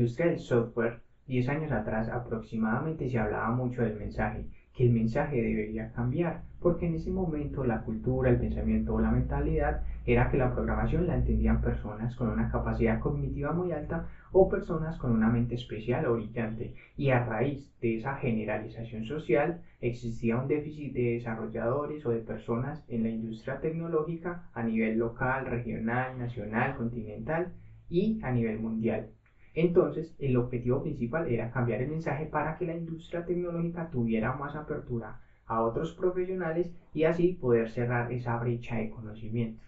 industria del software, 10 años atrás aproximadamente se hablaba mucho del mensaje, que el mensaje debería cambiar, porque en ese momento la cultura, el pensamiento o la mentalidad era que la programación la entendían personas con una capacidad cognitiva muy alta o personas con una mente especial o brillante, y a raíz de esa generalización social existía un déficit de desarrolladores o de personas en la industria tecnológica a nivel local, regional, nacional, continental y a nivel mundial. Entonces, el objetivo principal era cambiar el mensaje para que la industria tecnológica tuviera más apertura a otros profesionales y así poder cerrar esa brecha de conocimiento.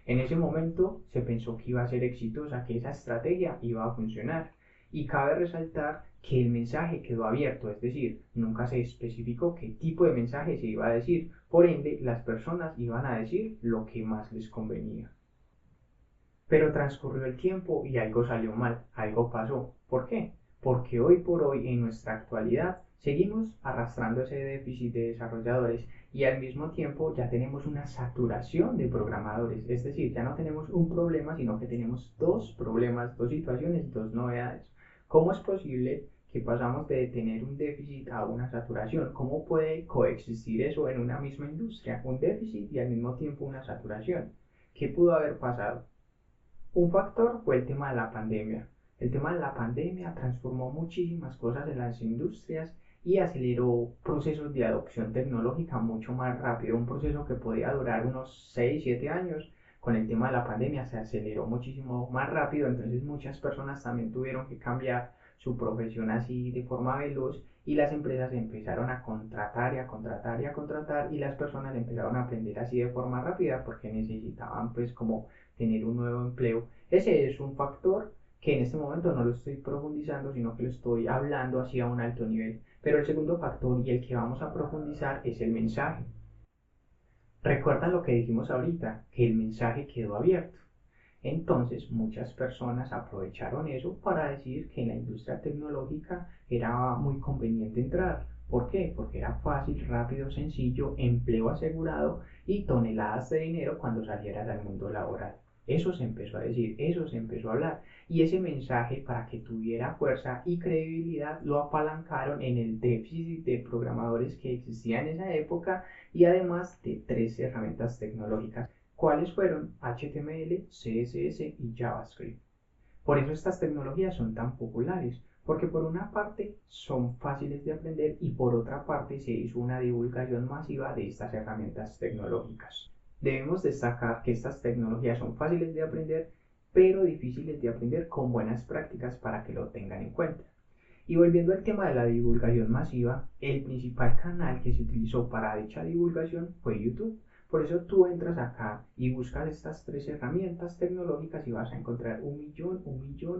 En ese momento se pensó que iba a ser exitosa, que esa estrategia iba a funcionar. Y cabe resaltar que el mensaje quedó abierto, es decir, nunca se especificó qué tipo de mensaje se iba a decir, por ende las personas iban a decir lo que más les convenía. Pero transcurrió el tiempo y algo salió mal, algo pasó. ¿Por qué? Porque hoy por hoy, en nuestra actualidad, seguimos arrastrando ese déficit de desarrolladores y al mismo tiempo ya tenemos una saturación de programadores. Es decir, ya no tenemos un problema, sino que tenemos dos problemas, dos situaciones, dos novedades. ¿Cómo es posible que pasamos de tener un déficit a una saturación? ¿Cómo puede coexistir eso en una misma industria? Un déficit y al mismo tiempo una saturación. ¿Qué pudo haber pasado? Un factor fue el tema de la pandemia. El tema de la pandemia transformó muchísimas cosas en las industrias y aceleró procesos de adopción tecnológica mucho más rápido. Un proceso que podía durar unos 6 7 años, con el tema de la pandemia se aceleró muchísimo más rápido, entonces muchas personas también tuvieron que cambiar su profesión así de forma veloz y las empresas empezaron a contratar y a contratar y a contratar y las personas empezaron a aprender así de forma rápida porque necesitaban pues como tener un nuevo empleo. Ese es un factor que en este momento no lo estoy profundizando, sino que lo estoy hablando así a un alto nivel. Pero el segundo factor y el que vamos a profundizar es el mensaje. Recuerda lo que dijimos ahorita, que el mensaje quedó abierto. Entonces muchas personas aprovecharon eso para decir que en la industria tecnológica era muy conveniente entrar. ¿Por qué? Porque era fácil, rápido, sencillo, empleo asegurado y toneladas de dinero cuando salieras al mundo laboral. Eso se empezó a decir, eso se empezó a hablar. Y ese mensaje, para que tuviera fuerza y credibilidad, lo apalancaron en el déficit de programadores que existía en esa época y además de tres herramientas tecnológicas. ¿Cuáles fueron? HTML, CSS y JavaScript. Por eso estas tecnologías son tan populares, porque por una parte son fáciles de aprender y por otra parte se hizo una divulgación masiva de estas herramientas tecnológicas. Debemos destacar que estas tecnologías son fáciles de aprender, pero difíciles de aprender con buenas prácticas para que lo tengan en cuenta. Y volviendo al tema de la divulgación masiva, el principal canal que se utilizó para dicha divulgación fue YouTube. Por eso tú entras acá y buscas estas tres herramientas tecnológicas y vas a encontrar un millón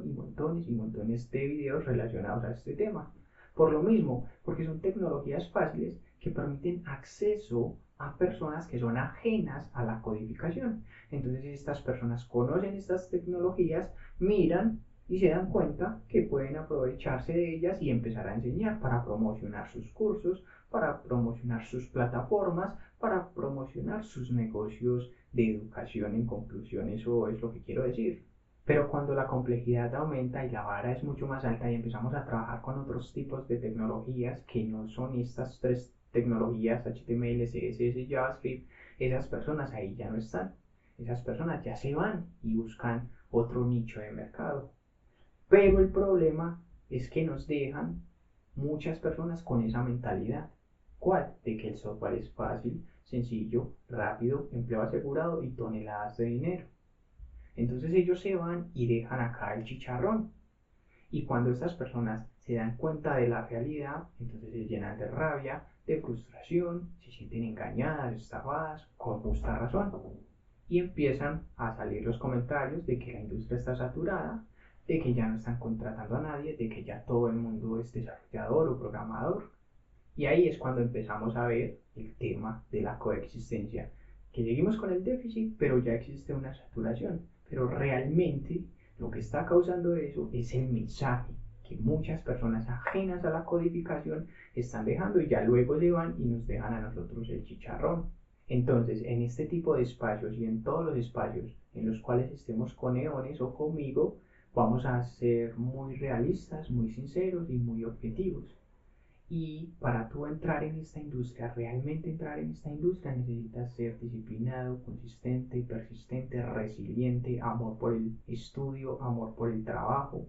y montones de videos relacionados a este tema. Por lo mismo, porque son tecnologías fáciles que permiten acceso a personas que son ajenas a la codificación. Entonces estas personas conocen estas tecnologías, miran y se dan cuenta que pueden aprovecharse de ellas y empezar a enseñar para promocionar sus cursos, para promocionar sus plataformas, para promocionar sus negocios de educación. En conclusión, eso es lo que quiero decir. Pero cuando la complejidad aumenta y la vara es mucho más alta y empezamos a trabajar con otros tipos de tecnologías que no son estas tres tecnologías, HTML, CSS y JavaScript, esas personas ahí ya no están. Esas personas ya se van y buscan otro nicho de mercado. Pero el problema es que nos dejan muchas personas con esa mentalidad. ¿Cuál? De que el software es fácil, sencillo, rápido, empleo asegurado y toneladas de dinero. Entonces ellos se van y dejan acá el chicharrón. Y cuando estas personas se dan cuenta de la realidad, entonces se llenan de rabia, de frustración, se sienten engañadas, estafadas, con justa razón. Y empiezan a salir los comentarios de que la industria está saturada, de que ya no están contratando a nadie, de que ya todo el mundo es desarrollador o programador. Y ahí es cuando empezamos a ver el tema de la coexistencia, que seguimos con el déficit, pero ya existe una saturación. Pero realmente lo que está causando eso es el mensaje que muchas personas ajenas a la codificación están dejando y ya luego se van y nos dejan a nosotros el chicharrón. Entonces, en este tipo de espacios y en todos los espacios en los cuales estemos con Eones o conmigo, Vamos a ser muy realistas, muy sinceros y muy objetivos. Y para tú entrar en esta industria, realmente entrar en esta industria, necesitas ser disciplinado, consistente, persistente, resiliente, amor por el estudio, amor por el trabajo.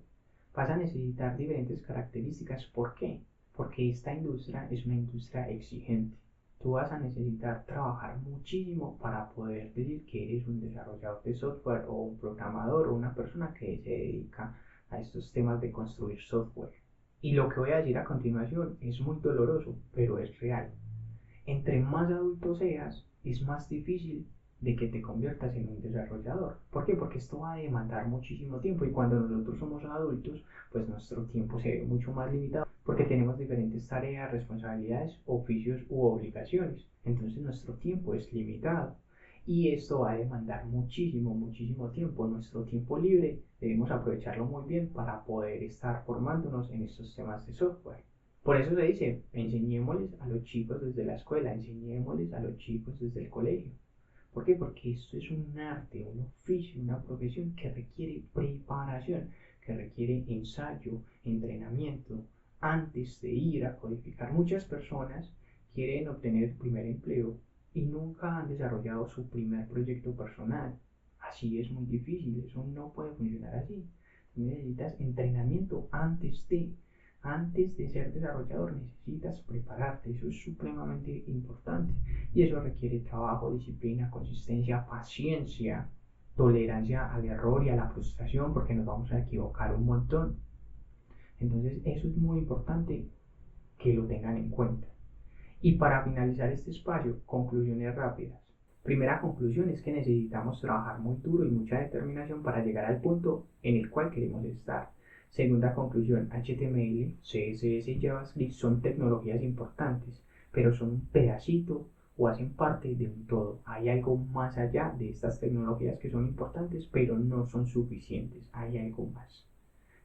Vas a necesitar diferentes características. ¿Por qué? Porque esta industria es una industria exigente. Tú vas a necesitar trabajar muchísimo para poder decir que eres un desarrollador de software o un programador o una persona que se dedica a estos temas de construir software. Y lo que voy a decir a continuación es muy doloroso, pero es real. Entre más adulto seas, es más difícil de que te conviertas en un desarrollador. ¿Por qué? Porque esto va a demandar muchísimo tiempo y cuando nosotros somos adultos, pues nuestro tiempo se ve mucho más limitado porque tenemos diferentes tareas, responsabilidades, oficios u obligaciones. Entonces nuestro tiempo es limitado y esto va a demandar muchísimo, muchísimo tiempo. Nuestro tiempo libre debemos aprovecharlo muy bien para poder estar formándonos en estos temas de software. Por eso se dice, enseñémosles a los chicos desde la escuela, enseñémosles a los chicos desde el colegio. ¿Por qué? Porque esto es un arte, un oficio, una profesión que requiere preparación, que requiere ensayo, entrenamiento, antes de ir a codificar. Muchas personas quieren obtener el primer empleo y nunca han desarrollado su primer proyecto personal. Así es muy difícil, eso no puede funcionar así. Necesitas entrenamiento antes de ser desarrollador necesitas prepararte, eso es supremamente importante y eso requiere trabajo, disciplina, consistencia, paciencia, tolerancia al error y a la frustración porque nos vamos a equivocar un montón. Entonces eso es muy importante que lo tengan en cuenta. Y para finalizar este espacio, conclusiones rápidas. Primera conclusión es que necesitamos trabajar muy duro y mucha determinación para llegar al punto en el cual queremos estar. Segunda conclusión, HTML, CSS y JavaScript son tecnologías importantes, pero son un pedacito o hacen parte de un todo. Hay algo más allá de estas tecnologías que son importantes, pero no son suficientes. Hay algo más.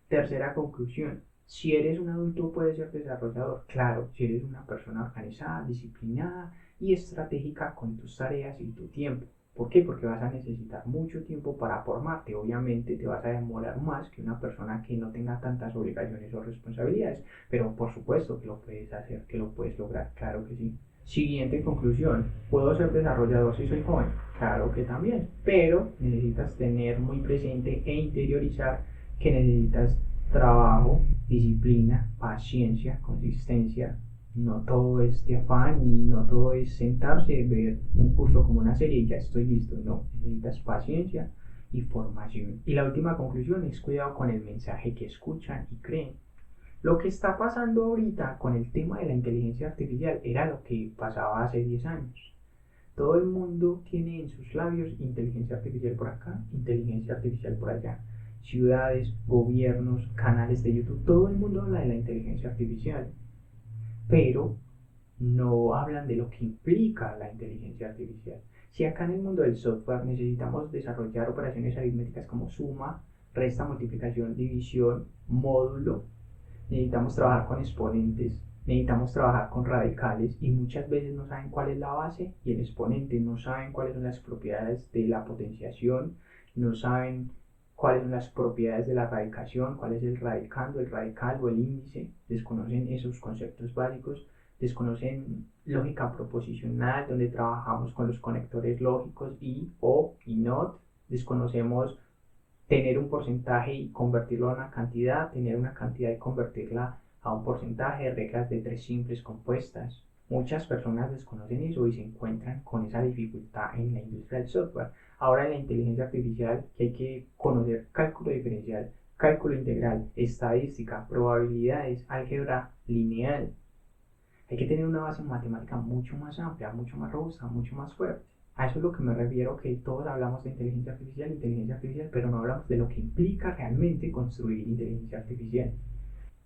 Tercera conclusión, si eres un adulto puedes ser desarrollador. Claro, si eres una persona organizada, disciplinada y estratégica con tus tareas y tu tiempo. ¿Por qué? Porque vas a necesitar mucho tiempo para formarte. Obviamente te vas a demorar más que una persona que no tenga tantas obligaciones o responsabilidades. Pero por supuesto que lo puedes hacer, que lo puedes lograr. Claro que sí. Siguiente conclusión. ¿Puedo ser desarrollador si soy joven? Claro que también. Pero necesitas tener muy presente e interiorizar que necesitas trabajo, disciplina, paciencia, consistencia. No todo es de afán y no todo es sentarse, ver un curso como una serie y ya estoy listo. No, necesitas paciencia y formación. Y la última conclusión es cuidado con el mensaje que escuchan y creen. Lo que está pasando ahorita con el tema de la inteligencia artificial era lo que pasaba hace 10 años. Todo el mundo tiene en sus labios inteligencia artificial por acá, inteligencia artificial por allá. Ciudades, gobiernos, canales de YouTube, todo el mundo habla de la inteligencia artificial, pero no hablan de lo que implica la inteligencia artificial. Si acá en el mundo del software necesitamos desarrollar operaciones aritméticas como suma, resta, multiplicación, división, módulo, necesitamos trabajar con exponentes, necesitamos trabajar con radicales y muchas veces no saben cuál es la base y el exponente, no saben cuáles son las propiedades de la potenciación, no saben cuáles son las propiedades de la radicación, cuál es el radicando, el radical o el índice, desconocen esos conceptos básicos, desconocen lógica proposicional, donde trabajamos con los conectores lógicos y, o y not, desconocemos tener un porcentaje y convertirlo a una cantidad, tener una cantidad y convertirla a un porcentaje, reglas de tres simples compuestas. Muchas personas desconocen eso y se encuentran con esa dificultad en la industria del software. Ahora en la inteligencia artificial que hay que conocer cálculo diferencial, cálculo integral, estadística, probabilidades, álgebra lineal. Hay que tener una base matemática mucho más amplia, mucho más robusta, mucho más fuerte. A eso es lo que me refiero, que todos hablamos de inteligencia artificial, pero no hablamos de lo que implica realmente construir inteligencia artificial.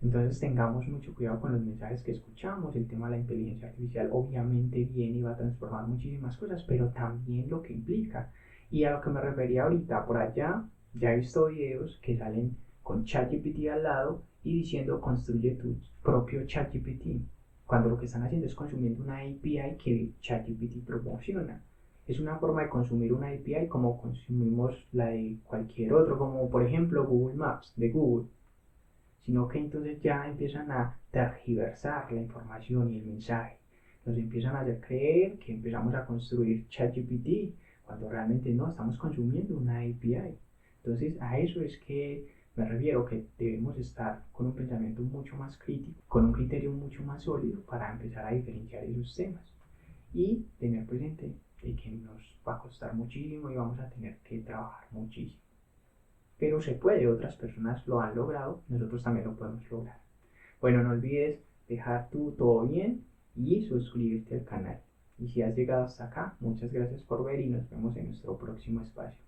Entonces tengamos mucho cuidado con los mensajes que escuchamos. El tema de la inteligencia artificial obviamente viene y va a transformar muchísimas cosas, pero también lo que implica. Y a lo que me refería ahorita, por allá, ya he visto videos que salen con ChatGPT al lado y diciendo construye tu propio ChatGPT, cuando lo que están haciendo es consumiendo una API que ChatGPT promociona. Es una forma de consumir una API como consumimos la de cualquier otro, como por ejemplo Google Maps de Google, sino que entonces ya empiezan a tergiversar la información y el mensaje. Nos empiezan a hacer creer que empezamos a construir ChatGPT cuando realmente no, estamos consumiendo una API. Entonces a eso es que me refiero, que debemos estar con un pensamiento mucho más crítico, con un criterio mucho más sólido para empezar a diferenciar esos temas y tener presente de que nos va a costar muchísimo y vamos a tener que trabajar muchísimo. Pero se puede, otras personas lo han logrado, nosotros también lo podemos lograr. Bueno, no olvides dejar tu todo bien y suscribirte al canal. Y si has llegado hasta acá, muchas gracias por ver y nos vemos en nuestro próximo espacio.